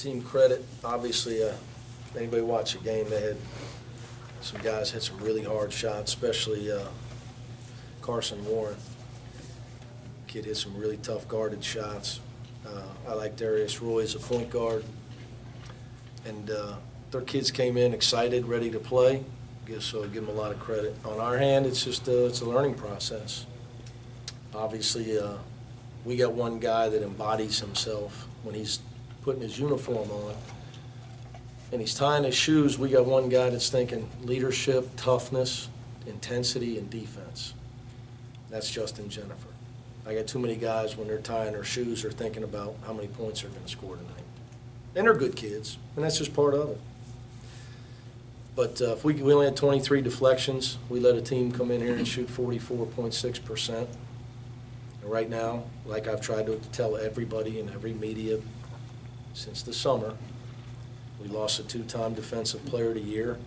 team credit. Obviously, anybody watch the game, they had some guys hit some really hard shots, especially Carson Warren. Kid hit some really tough guarded shots. I like Darius Roy as a point guard. And their kids came in excited, ready to play. So I give them a lot of credit. On our hand, it's just it's a learning process. Obviously, we got one guy that embodies himself when he's putting his uniform on and he's tying his shoes. We got one guy that's thinking leadership, toughness, intensity, and defense. That's Justin Jennifer. I got too many guys when they're tying their shoes are thinking about how many points they're going to score tonight. And they're good kids, and that's just part of it. But if we only had 23 deflections, we let a team come in here and shoot 44.6%. And right now, like I've tried to tell everybody in every media since the summer, we lost a two-time Defensive Player of the Year.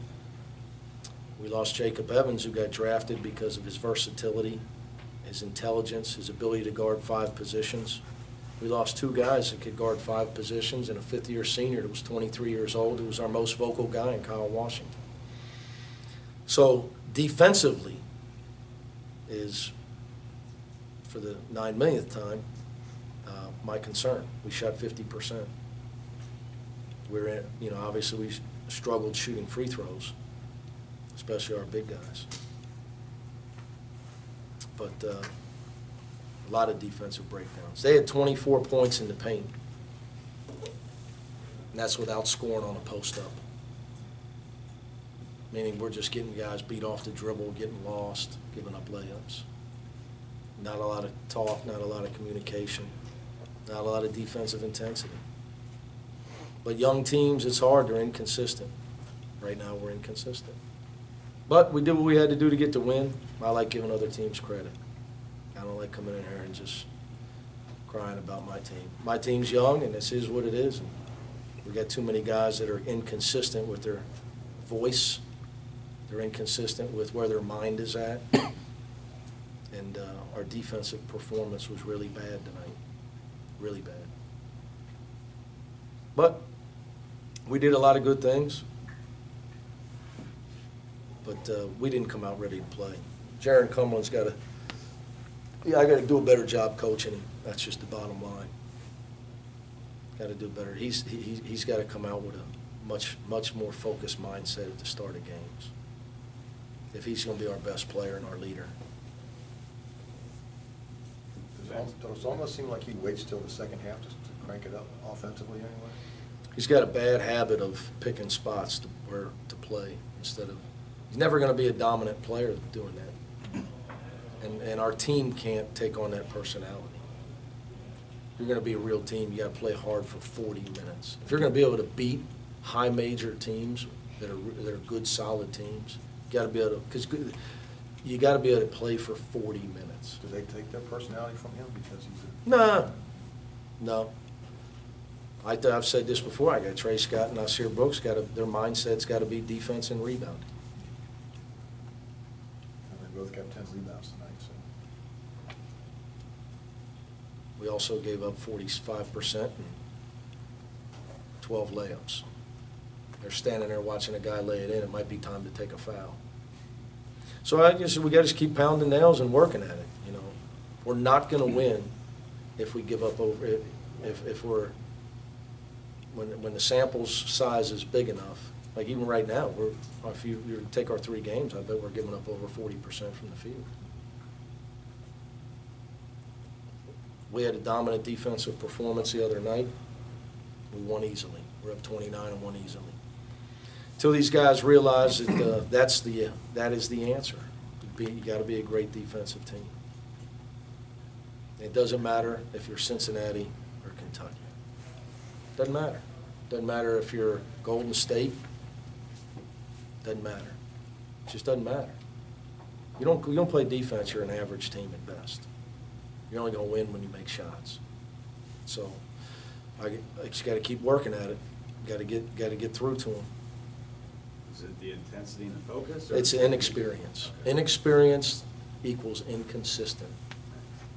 We lost Jacob Evans, who got drafted because of his versatility, his intelligence, his ability to guard 5 positions. We lost 2 guys that could guard 5 positions, and a fifth-year senior that was 23 years old, who was our most vocal guy in Kyle Washington. So defensively is, for the 9 millionth time, my concern. We shot 50%. We're in, obviously we struggled shooting free throws, especially our big guys. But a lot of defensive breakdowns. They had 24 points in the paint, and that's without scoring on a post-up. Meaning we're just getting guys beat off the dribble, getting lost, giving up layups. Not a lot of talk, not a lot of communication, not a lot of defensive intensity. But young teams, it's hard. They're inconsistent. Right now we're inconsistent. But we did what we had to do to get the win. I like giving other teams credit. I don't like coming in here and just crying about my team. My team's young, and this is what it is. We got too many guys that are inconsistent with their voice. They're inconsistent with where their mind is at. And our defensive performance was really bad tonight. Really bad. But we did a lot of good things. But we didn't come out ready to play. Jaron Cumberland's got to, I got to do a better job coaching him. That's just the bottom line. Got to do better. He's got to come out with a much more focused mindset at the start of games if he's going to be our best player and our leader. Does it almost seem like he waits till the second half to crank it up offensively anyway? He's got a bad habit of picking spots where to play instead of. He's never going to be a dominant player doing that. And our team can't take on that personality. If you're going to be a real team, you got to play hard for 40 minutes. If you're going to be able to beat high major teams that are good, solid teams, you got to be able to, because you got to be able to play for 40 minutes. Do they take their personality from him because he's a... No. I've said this before. I got Trey Scott and Nasir Brooks. Their mindset's got to be defense and rebounding. They both got 10 rebounds tonight. So. We also gave up 45% and 12 layups. They're standing there watching a guy lay it in. It might be time to take a foul. So I guess we got to just keep pounding nails and working at it. We're not going to win if we give up over if we're when the sample size is big enough. Like even right now, if you take our 3 games, I bet we're giving up over 40% from the field. We had a dominant defensive performance the other night. We won easily. We're up 29 and won easily. Until these guys realize that that is the answer. You got to be a great defensive team. It doesn't matter if you're Cincinnati or Kentucky. Doesn't matter. Doesn't matter if you're Golden State. Doesn't matter. It just doesn't matter. You don't play defense. You're an average team at best. You're only going to win when you make shots. So I just got to keep working at it. Got to get through to them. Is it the intensity and the focus? It's inexperience. Okay. Inexperience equals inconsistent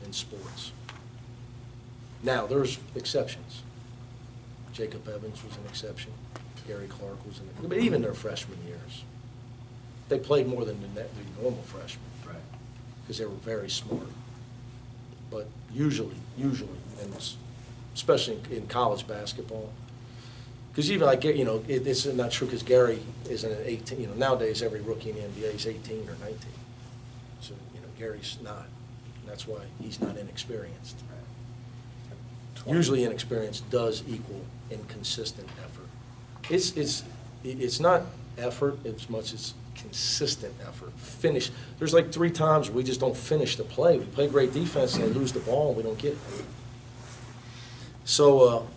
in sports. Now, there's exceptions. Jacob Evans was an exception. Gary Clark was an exception. But even their freshman years, they played more than the normal freshmen. Right. Because they were very smart. But usually, and especially in college basketball, because even like, it's not true because Gary isn't an 18. Nowadays every rookie in the NBA is 18 or 19. So, Gary's not. And that's why he's not inexperienced. Right. Usually inexperience does equal inconsistent effort. It's not effort as much as consistent effort. Finish. There's like 3 times we just don't finish the play. We play great defense and they lose the ball and we don't get it. So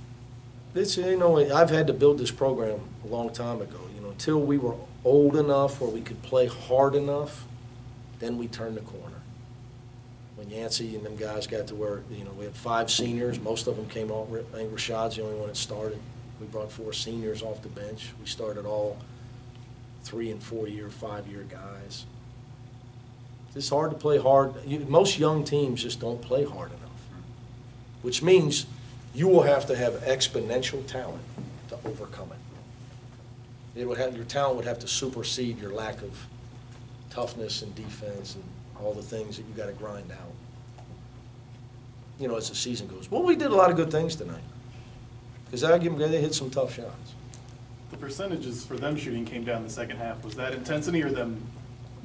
I've had to build this program a long time ago. Until we were old enough where we could play hard enough, then we turned the corner. When Yancey and them guys got to where, we had 5 seniors. Most of them came off. I think Rashad's the only one that started. We brought 4 seniors off the bench. We started all 3- and 4-year, 5-year guys. It's hard to play hard. Most young teams just don't play hard enough, which means you will have to have exponential talent to overcome it. Your talent would have to supersede your lack of toughness and defense and all the things that you got to grind out. As the season goes. Well, we did a lot of good things tonight. Because they hit some tough shots. The percentages for them shooting came down in the second half. Was that intensity or them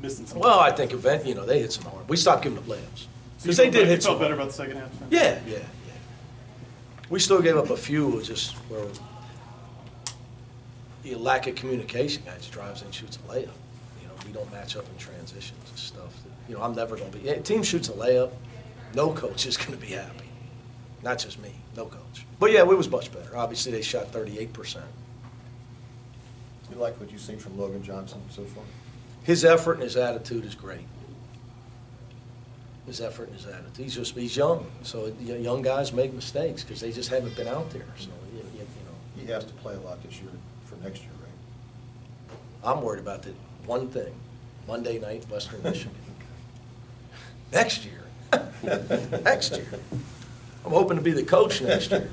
missing some? Well, I think they hit some hard. We stopped giving up layups. So Because they did hit you some felt better hard. about the second half? Yeah. We still gave up a few, just where the lack of communication. Guy just drives in and shoots a layup. We don't match up in transitions and stuff. I'm never going to be. Team shoots a layup, no coach is going to be happy. Not just me, no coach. But yeah, it was much better. Obviously, they shot 38%. You like what you've seen from Logan Johnson so far? His effort and his attitude is great. His effort and his attitude. He's young, so young guys make mistakes because they just haven't been out there. So He has to play a lot this year for next year, right? I'm worried about that one thing: Monday night, Western Michigan. Next year, next year. I'm hoping to be the coach next year.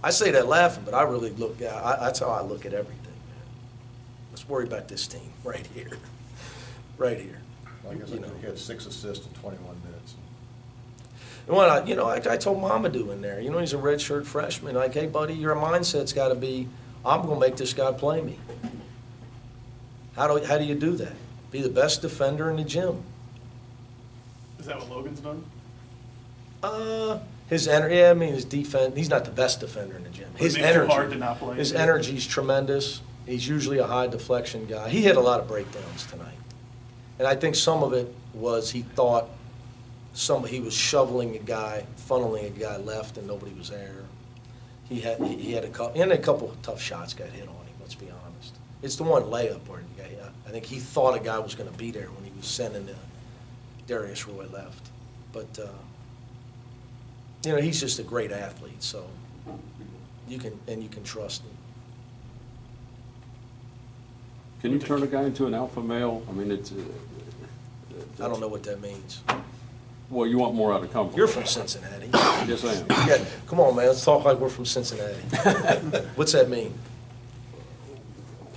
I say that laughing, but I really that's how I look at everything, man. Let's worry about this team right here. Right here. Like I said, he had 6 assists in 21 minutes. And what I told Mamadou in there, he's a redshirt freshman. Like, hey, buddy, your mindset's got to be, I'm going to make this guy play me. How do you do that? Be the best defender in the gym. Is that what Logan's done? His defense, he's not the best defender in the gym. His energy, hard to not play. His energy's tremendous. He's usually a high deflection guy. He had a lot of breakdowns tonight. And I think some of it was he thought he was shoveling a guy, funneling a guy left, and nobody was there. He had a couple of tough shots got hit on him, let's be honest. It's the one layup where I think he thought a guy was going to be there when he was sending Darius Roy left. But, he's just a great athlete, so you can trust him. Can you turn a guy into an alpha male? I mean, I don't know what that means. Well, you want more out of Cumberland. You're from Cincinnati. Yes, I am. Yeah, come on, man. Let's talk like we're from Cincinnati. What's that mean?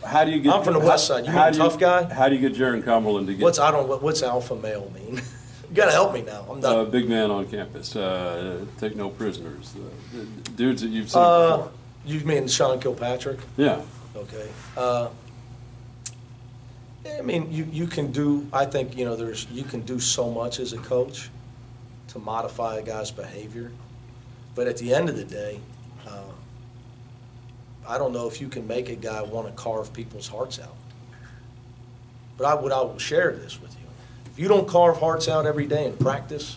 How do you get? I'm from the West Side. You mean a tough guy? How do you get Jaron Cumberland to get? What's alpha male mean? You got to help me now. I'm done. Big man on campus. Take no prisoners. The dudes that you've seen before. You mean Sean Kilpatrick? Yeah. Okay. I mean, you can do. I think you can do so much as a coach to modify a guy's behavior, but at the end of the day, I don't know if you can make a guy want to carve people's hearts out. But I will share this with you. If you don't carve hearts out every day in practice,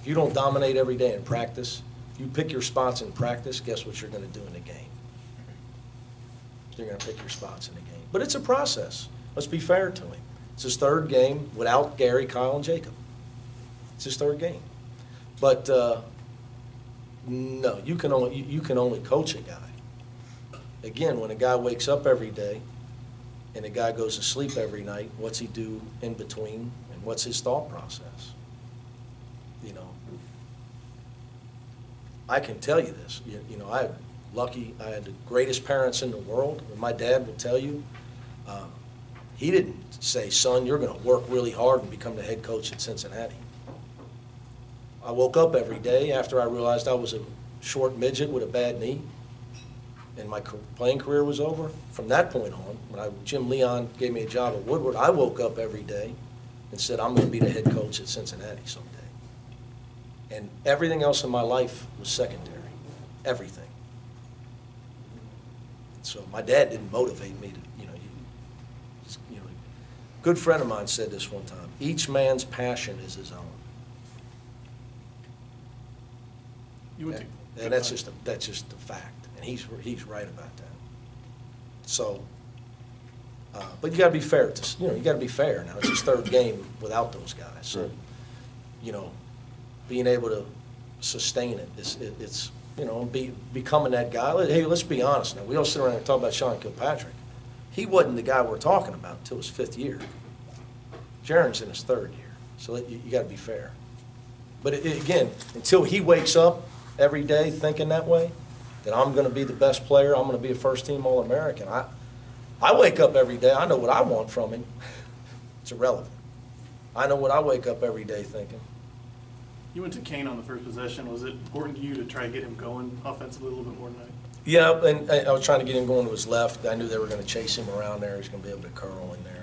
if you don't dominate every day in practice, if you pick your spots in practice, guess what you're going to do in the game? You're going to pick your spots in the game. But it's a process. Let's be fair to him. It's his 3rd game without Gary, Kyle, and Jacob. It's his 3rd game. But no, you can only coach a guy. Again, when a guy wakes up every day and a guy goes to sleep every night, what's he do in between, and what's his thought process? I can tell you this, you know, I'm lucky, I had the greatest parents in the world, and my dad will tell you, he didn't say, son, you're gonna work really hard and become the head coach at Cincinnati. I woke up every day after I realized I was a short midget with a bad knee, and my playing career was over. From that point on, when Jim Leon gave me a job at Woodward, I woke up every day and said, I'm gonna be the head coach at Cincinnati someday. And everything else in my life was secondary, everything. So my dad didn't motivate me to, a good friend of mine said this one time, each man's passion is his own. You went to And that's just a fact, and he's right about that. So, but you got to be fair. You got to be fair. Now it's his third game without those guys, so being able to sustain it, it's becoming that guy. Hey, let's be honest. Now we all sit around and talk about Sean Kilpatrick. He wasn't the guy we're talking about until his 5th year. Jaron's in his 3rd year, so you got to be fair. But again, until he wakes up every day thinking that way, that I'm going to be the best player, I'm going to be a first-team All-American. I wake up every day, I know what I want from him. It's irrelevant. I know what I wake up every day thinking. You went to Kane on the first possession. Was it important to you to try to get him going offensively a little bit more tonight? Yeah, and I was trying to get him going to his left. I knew they were going to chase him around there. He's going to be able to curl in there.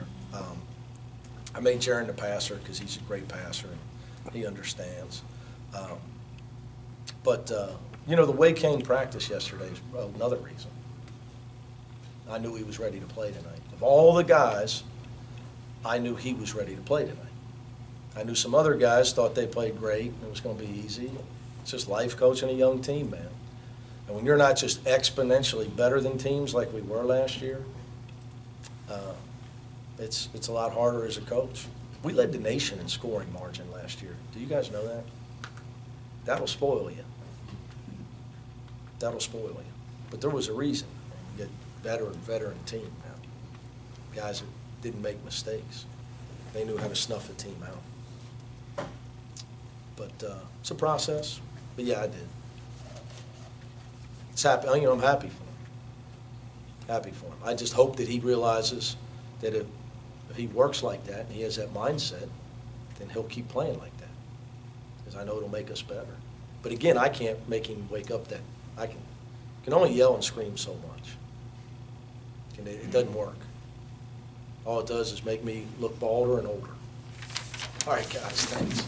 I made Jaron the passer because he's a great passer and he understands. But the way Kane practiced yesterday is another reason. I knew he was ready to play tonight. Of all the guys, I knew he was ready to play tonight. I knew some other guys thought they played great and it was going to be easy. It's just life coaching a young team, man. And when you're not just exponentially better than teams like we were last year, it's a lot harder as a coach. We led the nation in scoring margin last year. Do you guys know that? That'll spoil you. That'll spoil you. But there was a reason. You get veteran team now. Guys that didn't make mistakes. They knew how to snuff a team out. But it's a process. But yeah, I did. It's happy. I'm happy for him. Happy for him. I just hope that he realizes that if he works like that and he has that mindset, then he'll keep playing like that. Because I know it'll make us better. But again, I can't make him wake up that. I can only yell and scream so much. And it doesn't work. All it does is make me look balder and older. All right, guys, thanks.